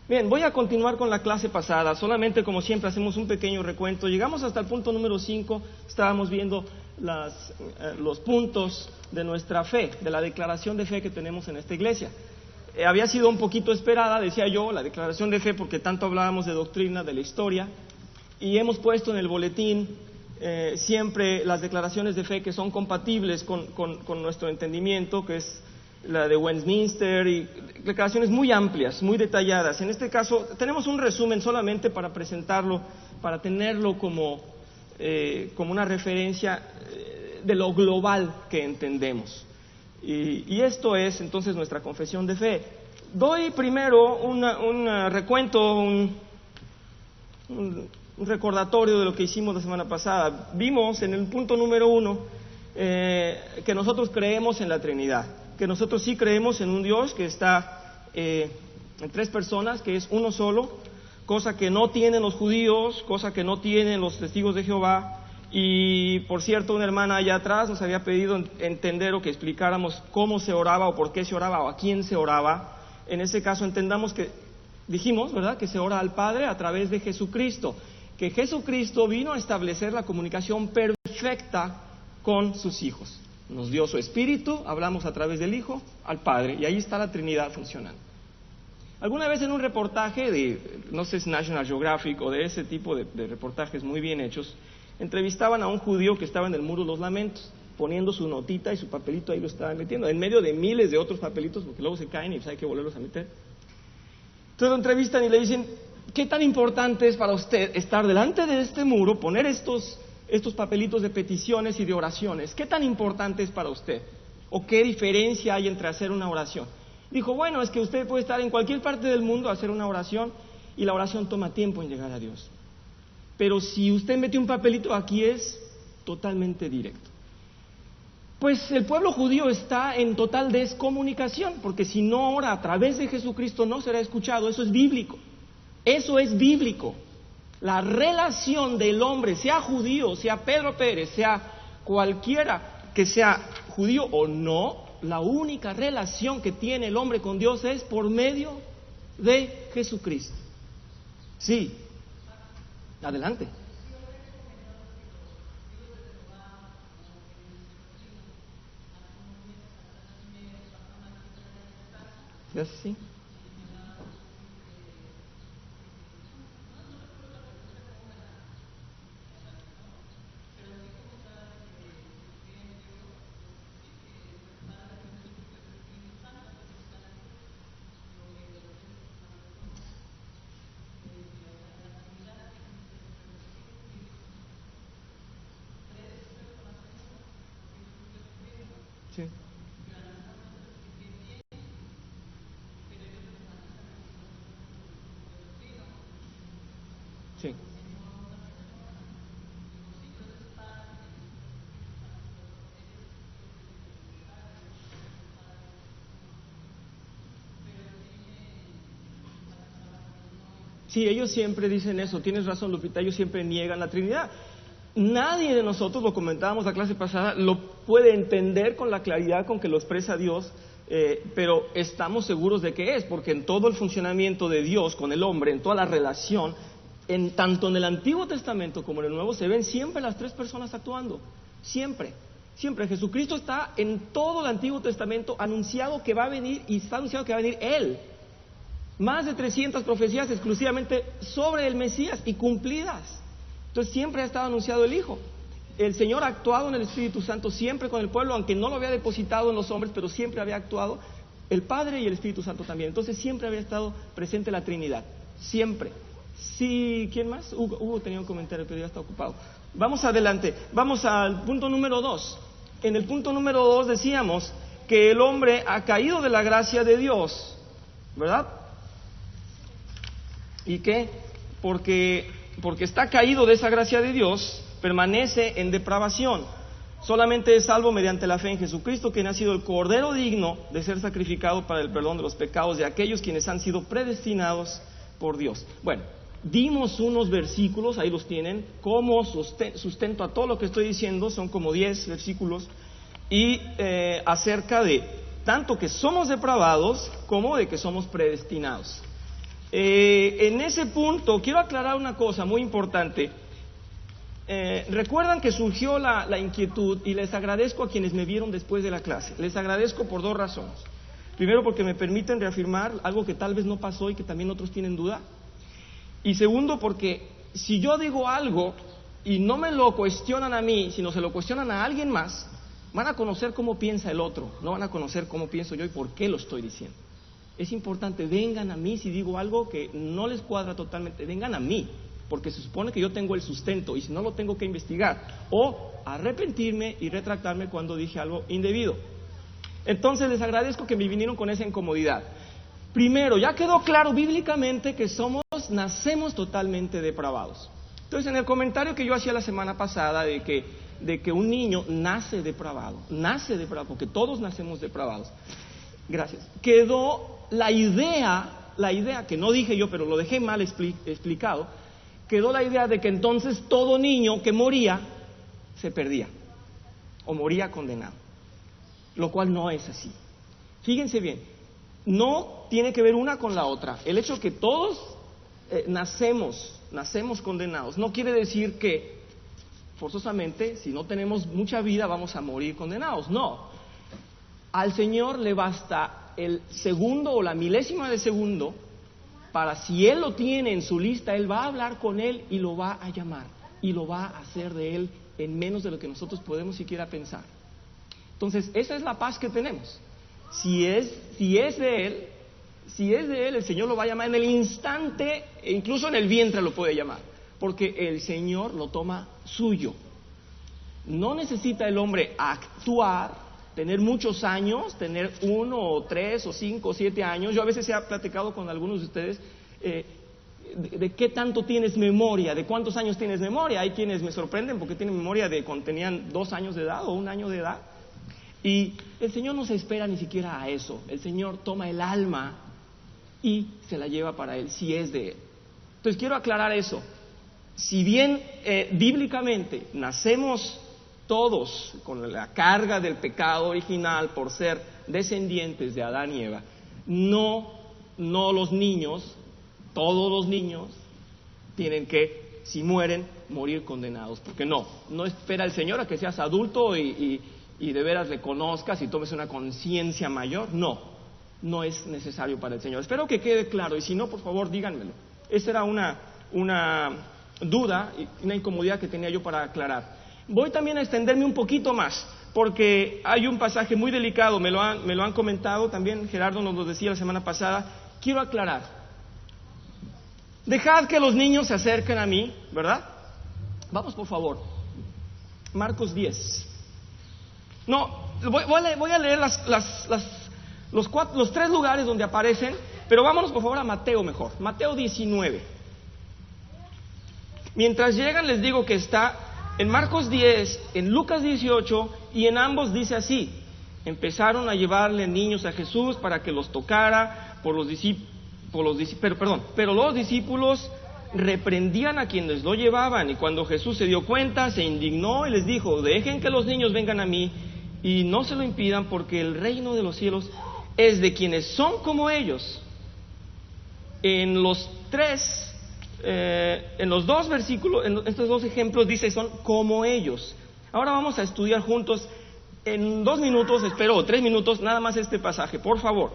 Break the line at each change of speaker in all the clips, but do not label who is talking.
Bien, voy a continuar con la clase pasada. Solamente, como siempre, hacemos un pequeño recuento. Llegamos hasta el punto número 5. Estábamos viendo los puntos de nuestra fe, de la declaración de fe que tenemos en esta iglesia. Había sido un poquito esperada, decía yo, la declaración de fe, porque tanto hablábamos de doctrina, de la historia, y hemos puesto en el boletín siempre las declaraciones de fe que son compatibles con nuestro entendimiento, que es la de Westminster, y declaraciones muy amplias, muy detalladas. En este caso tenemos un resumen solamente para presentarlo, para tenerlo como una referencia de lo global que entendemos. Y esto es entonces nuestra confesión de fe. Doy primero un recuento, un recordatorio de lo que hicimos la semana pasada. Vimos en el punto número 1 que nosotros creemos en la Trinidad, que nosotros sí creemos en un Dios que está en tres personas, que es uno solo, cosa que no tienen los judíos, cosa que no tienen los testigos de Jehová. Y por cierto, una hermana allá atrás nos había pedido entender o que explicáramos cómo se oraba o por qué se oraba o a quién se oraba. En ese caso entendamos que dijimos, ¿verdad?, que se ora al Padre a través de Jesucristo, que Jesucristo vino a establecer la comunicación perfecta con sus hijos. Nos dio su Espíritu, hablamos a través del Hijo al Padre, y ahí está la Trinidad funcionando. Alguna vez en un reportaje de, no sé si National Geographic o de ese tipo de reportajes muy bien hechos, entrevistaban a un judío que estaba en el Muro de los Lamentos, poniendo su notita y su papelito, ahí lo estaban metiendo, en medio de miles de otros papelitos, porque luego se caen y pues hay que volverlos a meter. Entonces lo entrevistan y le dicen: ¿qué tan importante es para usted estar delante de este muro, poner estos papelitos de peticiones y de oraciones? ¿Qué tan importante es para usted? ¿O qué diferencia hay entre hacer una oración? Dijo: bueno, es que usted puede estar en cualquier parte del mundo a hacer una oración, y la oración toma tiempo en llegar a Dios. Pero si usted mete un papelito, aquí es totalmente directo. Pues el pueblo judío está en total descomunicación, porque si no ora a través de Jesucristo no será escuchado. Eso es bíblico. Eso es bíblico. La relación del hombre, sea judío, sea Pedro Pérez, sea cualquiera que sea judío o no, la única relación que tiene el hombre con Dios es por medio de Jesucristo. Sí. Adelante. ¿Es así? Sí. Sí. Sí, ellos siempre dicen eso. Tienes razón, Lupita, ellos siempre niegan la Trinidad. Nadie de nosotros, lo comentábamos la clase pasada, lo puede entender con la claridad con que lo expresa Dios, pero estamos seguros de que es, porque en todo el funcionamiento de Dios con el hombre, en toda la relación, tanto en el Antiguo Testamento como en el Nuevo, se ven siempre las tres personas actuando. Siempre. Siempre. Jesucristo está en todo el Antiguo Testamento anunciado que va a venir, y está anunciado que va a venir Él. Más de 300 profecías exclusivamente sobre el Mesías y cumplidas. Entonces siempre ha estado anunciado el Hijo. El Señor ha actuado en el Espíritu Santo siempre con el pueblo, aunque no lo había depositado en los hombres, pero siempre había actuado el Padre y el Espíritu Santo también. Entonces siempre había estado presente la Trinidad. Siempre. Sí, ¿quién más? Hugo tenía un comentario, pero ya está ocupado. Vamos adelante. Vamos al punto número 2. En el punto número 2 decíamos que el hombre ha caído de la gracia de Dios, ¿verdad? ¿Y qué? Porque está caído de esa gracia de Dios, permanece en depravación. Solamente es salvo mediante la fe en Jesucristo, quien ha sido el Cordero digno de ser sacrificado para el perdón de los pecados de aquellos quienes han sido predestinados por Dios. Bueno, dimos unos versículos, ahí los tienen, como sustento a todo lo que estoy diciendo, son como 10 versículos, y acerca de tanto que somos depravados como de que somos predestinados. En ese punto quiero aclarar una cosa muy importante. Recuerdan que surgió la inquietud y les agradezco a quienes me vieron después de la clase. Les agradezco por dos razones. Primero, porque me permiten reafirmar algo que tal vez no pasó y que también otros tienen duda. Y segundo, porque si yo digo algo y no me lo cuestionan a mí, sino se lo cuestionan a alguien más, van a conocer cómo piensa el otro, no van a conocer cómo pienso yo y por qué lo estoy diciendo. Es importante, vengan a mí si digo algo que no les cuadra totalmente, vengan a mí, porque se supone que yo tengo el sustento y si no lo tengo que investigar o arrepentirme y retractarme cuando dije algo indebido. Entonces les agradezco que me vinieron con esa incomodidad. Primero, ya quedó claro bíblicamente que nacemos totalmente depravados. Entonces, en el comentario que yo hacía la semana pasada de que un niño nace depravado, porque todos nacemos depravados. Gracias. Quedó la idea que no dije yo, pero lo dejé mal explicado, quedó la idea de que entonces todo niño que moría se perdía o moría condenado. Lo cual no es así. Fíjense bien, no tiene que ver una con la otra. El hecho de que todos nacemos condenados no quiere decir que forzosamente, si no tenemos mucha vida, vamos a morir condenados. No. Al Señor le basta el segundo o la milésima de segundo para, si Él lo tiene en su lista, Él va a hablar con Él y lo va a llamar y lo va a hacer de Él en menos de lo que nosotros podemos siquiera pensar. Entonces, esa es la paz que tenemos. Si es de Él, el Señor lo va a llamar en el instante, e incluso en el vientre lo puede llamar, porque el Señor lo toma suyo. No necesita el hombre actuar, tener muchos años, tener 1 o 3 o 5 o 7 años. Yo a veces he platicado con algunos de ustedes de qué tanto tienes memoria, de cuántos años tienes memoria. Hay quienes me sorprenden porque tienen memoria de cuando tenían 2 años de edad o 1 año de edad. Y el Señor no se espera ni siquiera a eso. El Señor toma el alma y se la lleva para Él, si es de Él. Entonces quiero aclarar eso. Si bien bíblicamente nacemos todos con la carga del pecado original por ser descendientes de Adán y Eva, no los niños, todos los niños tienen que, si mueren, morir condenados. Porque no espera el Señor a que seas adulto y de veras reconozcas y tomes una conciencia mayor. No es necesario para el Señor. Espero que quede claro, y si no, por favor, díganmelo. Esa era una duda y una incomodidad que tenía yo para aclarar. Voy también a extenderme un poquito más, porque hay un pasaje muy delicado, me lo han comentado también, Gerardo nos lo decía la semana pasada. Quiero aclarar. Dejad que los niños se acerquen a mí, ¿verdad? Vamos, por favor. Marcos 10. No, voy a leer los 3 lugares donde aparecen, pero vámonos por favor a Mateo mejor. Mateo 19. Mientras llegan les digo que está en Marcos 10, en Lucas 18, y en ambos dice así: empezaron a llevarle niños a Jesús para que los tocara, pero los discípulos reprendían a quienes lo llevaban, y cuando Jesús se dio cuenta, se indignó y les dijo: dejen que los niños vengan a mí y no se lo impidan, porque el reino de los cielos es de quienes son como ellos. En los 2 versículos, en estos 2 ejemplos dice son como ellos. Ahora vamos a estudiar juntos en 2 minutos, espero, 3 minutos, nada más este pasaje, por favor.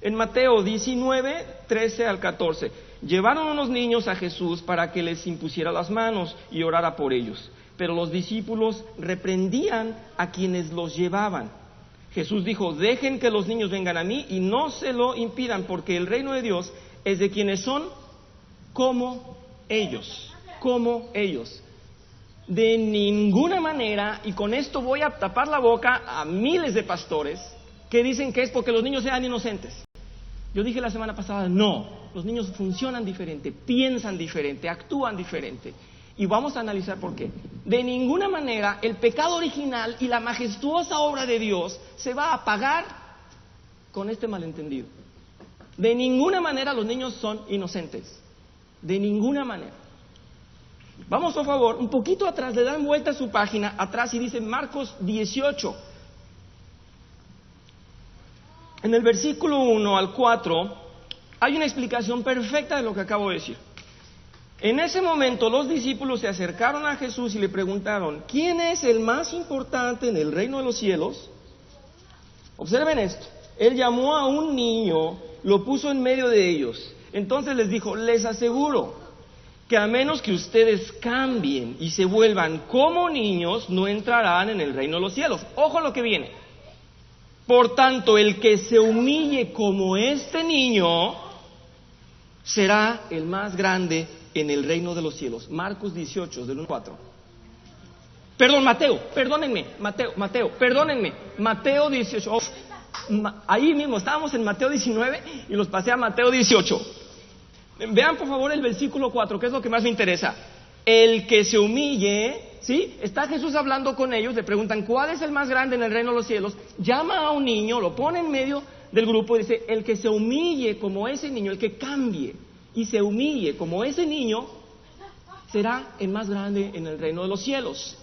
En Mateo 19, 13 al 14, llevaron unos niños a Jesús para que les impusiera las manos y orara por ellos. Pero los discípulos reprendían a quienes los llevaban. Jesús dijo: dejen que los niños vengan a mí y no se lo impidan, porque el reino de Dios es de quienes son como ellos. De ninguna manera, y con esto voy a tapar la boca a miles de pastores que dicen que es porque los niños sean inocentes. Yo dije la semana pasada, no, los niños funcionan diferente, piensan diferente, actúan diferente. Y vamos a analizar por qué. De ninguna manera el pecado original y la majestuosa obra de Dios se va a apagar con este malentendido. De ninguna manera los niños son inocentes. De ninguna manera. Vamos, por favor, un poquito atrás, le dan vuelta a su página, atrás, y dice Marcos 18. En el versículo 1 al 4 Hay una explicación perfecta de lo que acabo de decir. En ese momento los discípulos se acercaron a Jesús y le preguntaron, ¿quién es el más importante en el reino de los cielos? Observen esto, él llamó a un niño, lo puso en medio de ellos, entonces les dijo, les aseguro que a menos que ustedes cambien y se vuelvan como niños, no entrarán en el reino de los cielos. Ojo lo que viene. Por tanto, el que se humille como este niño será el más grande en el reino de los cielos. Marcos 18, del 1 al 4. Perdón, Mateo 18. Ahí mismo, estábamos en Mateo 19 y los pasé a Mateo 18. Vean por favor el versículo 4, que es lo que más me interesa. El que se humille, ¿sí? Está Jesús hablando con ellos, le preguntan, ¿cuál es el más grande en el reino de los cielos? Llama a un niño, lo pone en medio del grupo y dice, el que se humille como ese niño, el que cambie y se humille como ese niño, será el más grande en el reino de los cielos.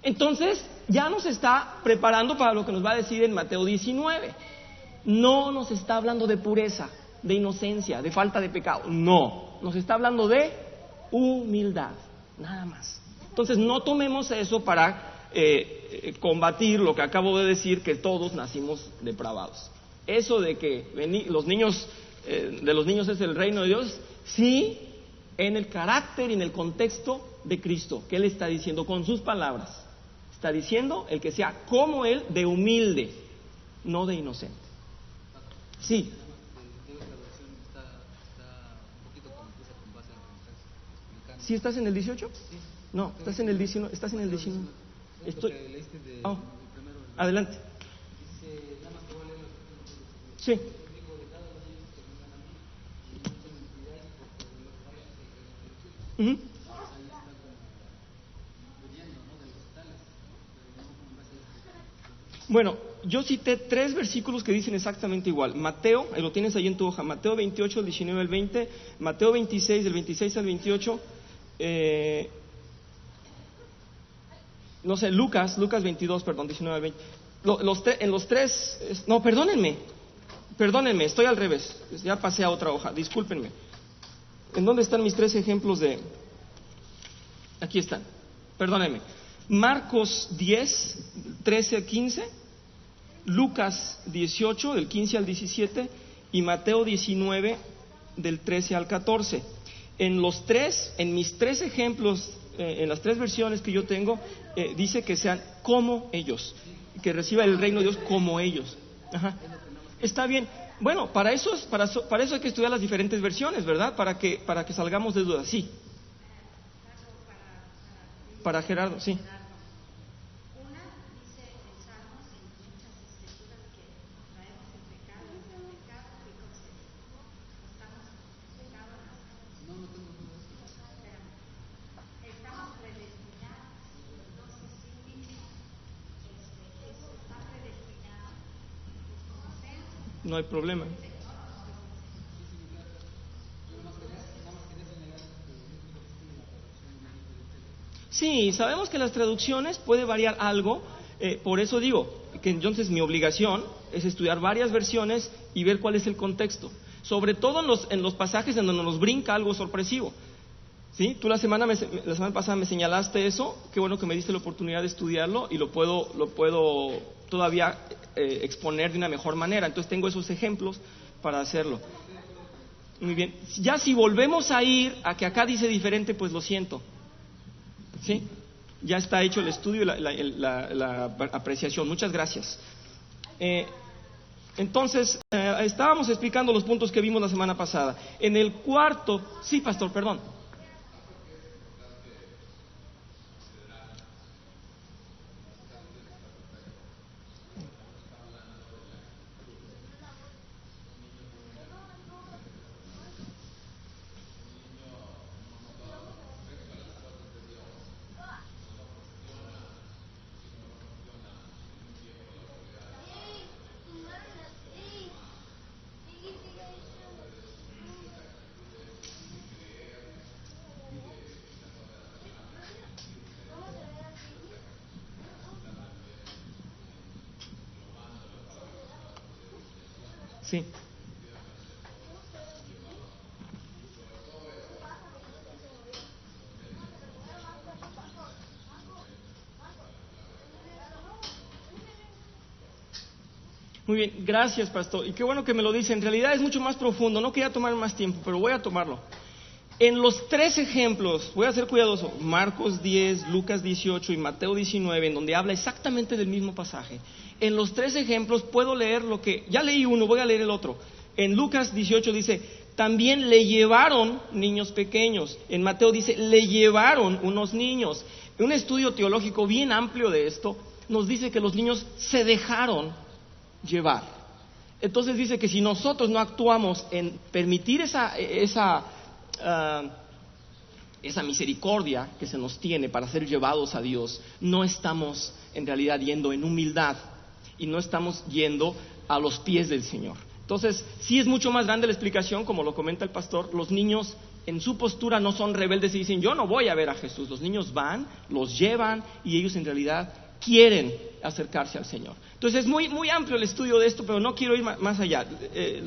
Entonces, ya nos está preparando para lo que nos va a decir en Mateo 19. No nos está hablando de pureza, de inocencia, de falta de pecado. No, nos está hablando de humildad, nada más. Entonces, no tomemos eso para combatir lo que acabo de decir, que todos nacimos depravados. Eso de que los niños, de los niños es el reino de Dios, sí, en el carácter y en el contexto de Cristo, que Él está diciendo con sus palabras. Está diciendo el que sea como Él, de humilde, no de inocente. Sí. ¿Sí estás en el 18? No, estás en el 19. Estás en el 19. Estoy. Oh, adelante. Sí. Uh-huh. Bueno, yo cité 3 versículos que dicen exactamente igual. Mateo, lo tienes ahí en tu hoja, Mateo 28, del 19 al 20, Mateo 26, del 26 al 28, no sé, Lucas 22, perdón, 19 al 20. En los 3, no, perdónenme, estoy al revés, ya pasé a otra hoja, discúlpenme. ¿En dónde están mis 3 ejemplos de...? Aquí están, perdónenme. Marcos 10, 13 a 15, Lucas 18, del 15 al 17, y Mateo 19, del 13 al 14. En mis 3 ejemplos, en las 3 versiones que yo tengo, dice que sean como ellos, que reciba el reino de Dios como ellos. Ajá. Está bien. Bueno, para eso hay que estudiar las diferentes versiones, ¿verdad? Para que salgamos de dudas. Sí. Para Gerardo, sí. No hay problema. Sí, sabemos que las traducciones puede variar algo, por eso digo que entonces mi obligación es estudiar varias versiones y ver cuál es el contexto, sobre todo en los pasajes en donde nos brinca algo sorpresivo. ¿Sí? Tú la semana pasada me señalaste eso, qué bueno que me diste la oportunidad de estudiarlo y lo puedo todavía exponer de una mejor manera, entonces tengo esos ejemplos para hacerlo. Muy bien, ya si volvemos a ir a que acá dice diferente, pues lo siento. ¿Sí? Ya está hecho el estudio y la apreciación. Muchas gracias. Entonces, estábamos explicando los puntos que vimos la semana pasada. En el cuarto, sí, pastor, perdón. Sí. Muy bien, gracias, pastor. Y qué bueno que me lo dice. En realidad es mucho más profundo. No quería tomar más tiempo, pero voy a tomarlo. En los 3 ejemplos, voy a ser cuidadoso, Marcos 10, Lucas 18 y Mateo 19, en donde habla exactamente del mismo pasaje. En los 3 ejemplos puedo leer lo que, ya leí uno, voy a leer el otro. En Lucas 18 dice, también le llevaron niños pequeños. En Mateo dice, le llevaron unos niños. Un estudio teológico bien amplio de esto nos dice que los niños se dejaron llevar. Entonces dice que si nosotros no actuamos en permitir esa misericordia que se nos tiene para ser llevados a Dios, no estamos en realidad yendo en humildad y no estamos yendo a los pies del Señor. Entonces, sí es mucho más grande la explicación, como lo comenta el pastor. Los niños en su postura no son rebeldes y dicen, yo no voy a ver a Jesús. Los niños van, los llevan y ellos en realidad quieren acercarse al Señor. Entonces es muy, muy amplio el estudio de esto, pero no quiero ir más allá.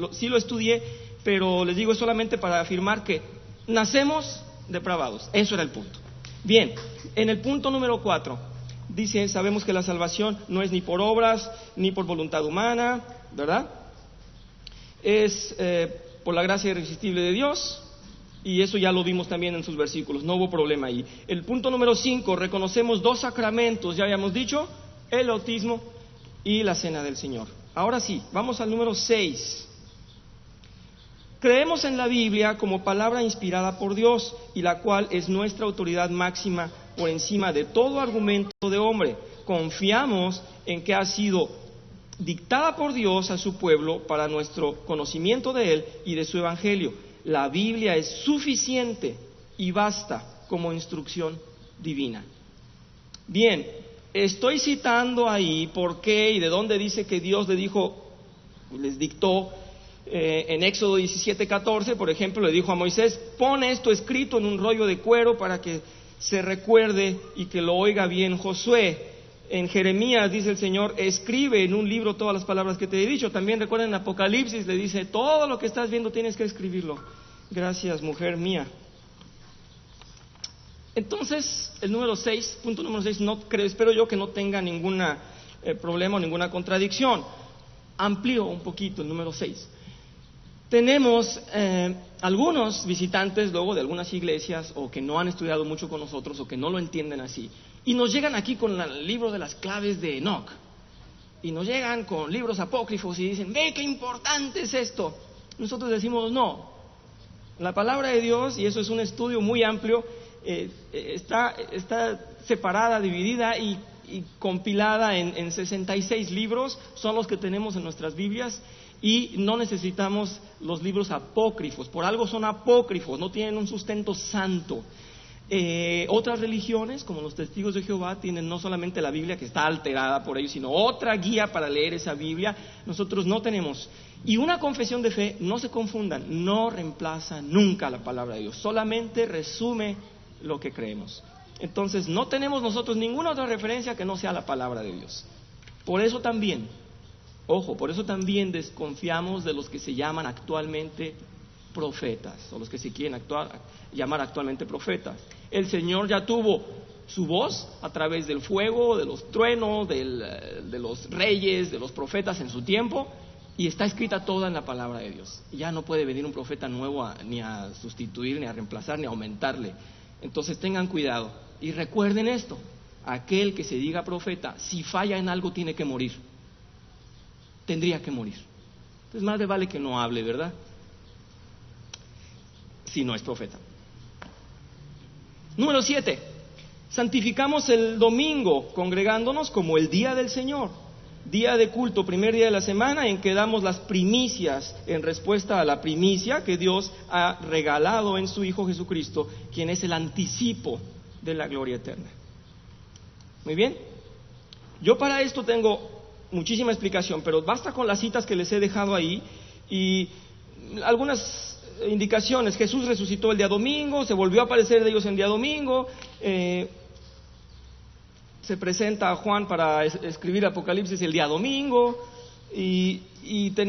Sí lo estudié, pero les digo, es solamente para afirmar que nacemos depravados. Eso era el punto. Bien, en el punto número 4, dice, sabemos que la salvación no es ni por obras, ni por voluntad humana, ¿verdad? Es por la gracia irresistible de Dios, y eso ya lo vimos también en sus versículos, no hubo problema ahí. El punto número 5, reconocemos 2 sacramentos, ya habíamos dicho, el bautismo y la cena del Señor. Ahora sí, vamos al número 6. Creemos en la Biblia como palabra inspirada por Dios, y la cual es nuestra autoridad máxima por encima de todo argumento de hombre. Confiamos en que ha sido dictada por Dios a su pueblo para nuestro conocimiento de Él y de su Evangelio. La Biblia es suficiente y basta como instrucción divina. Bien, estoy citando ahí por qué y de dónde dice que Dios les dictó. En Éxodo 17:14, por ejemplo, le dijo a Moisés, pon esto escrito en un rollo de cuero para que se recuerde y que lo oiga bien Josué. En Jeremías dice el Señor, escribe en un libro todas las palabras que te he dicho. También recuerden en Apocalipsis, le dice, todo lo que estás viendo tienes que escribirlo. Gracias, mujer mía. Entonces, el número 6, punto número 6, espero yo que no tenga ningún problema o ninguna contradicción. Amplío un poquito el número 6. Tenemos algunos visitantes luego de algunas iglesias o que no han estudiado mucho con nosotros o que no lo entienden así y nos llegan aquí con el libro de las claves de Enoch y nos llegan con libros apócrifos y dicen, ve qué importante es esto. Nosotros decimos no, la palabra de Dios, y eso es un estudio muy amplio, está separada, dividida y compilada en 66 libros, son los que tenemos en nuestras Biblias. Y no necesitamos los libros apócrifos, por algo son apócrifos, no tienen un sustento santo. Otras religiones, como los testigos de Jehová, tienen no solamente la Biblia que está alterada por ellos, sino otra guía para leer esa Biblia. Nosotros no tenemos. Y una confesión de fe, no se confundan, no reemplaza nunca la palabra de Dios, solamente resume lo que creemos. Entonces no tenemos nosotros ninguna otra referencia que no sea la palabra de Dios. Por eso también desconfiamos de los que se llaman actualmente profetas, o los que se quieren llamar actualmente profetas. El Señor ya tuvo su voz a través del fuego, de los truenos, de los reyes, de los profetas en su tiempo, y está escrita toda en la palabra de Dios. Ya no puede venir un profeta nuevo ni a sustituir, ni a reemplazar, ni a aumentarle. Entonces tengan cuidado y recuerden esto: aquel que se diga profeta, si falla en algo tiene que morir. Tendría que morir. Entonces más le vale que no hable, ¿verdad? Si no es profeta. Número 7. Santificamos el domingo congregándonos como el día del Señor, día de culto, primer día de la semana en que damos las primicias en respuesta a la primicia que Dios ha regalado en su Hijo Jesucristo, quien es el anticipo de la gloria eterna. Muy bien. Yo para esto tengo muchísima explicación, pero basta con las citas que les he dejado ahí y algunas indicaciones. Jesús resucitó el día domingo, se volvió a aparecer de ellos en día domingo, se presenta a Juan para escribir Apocalipsis el día domingo y tenemos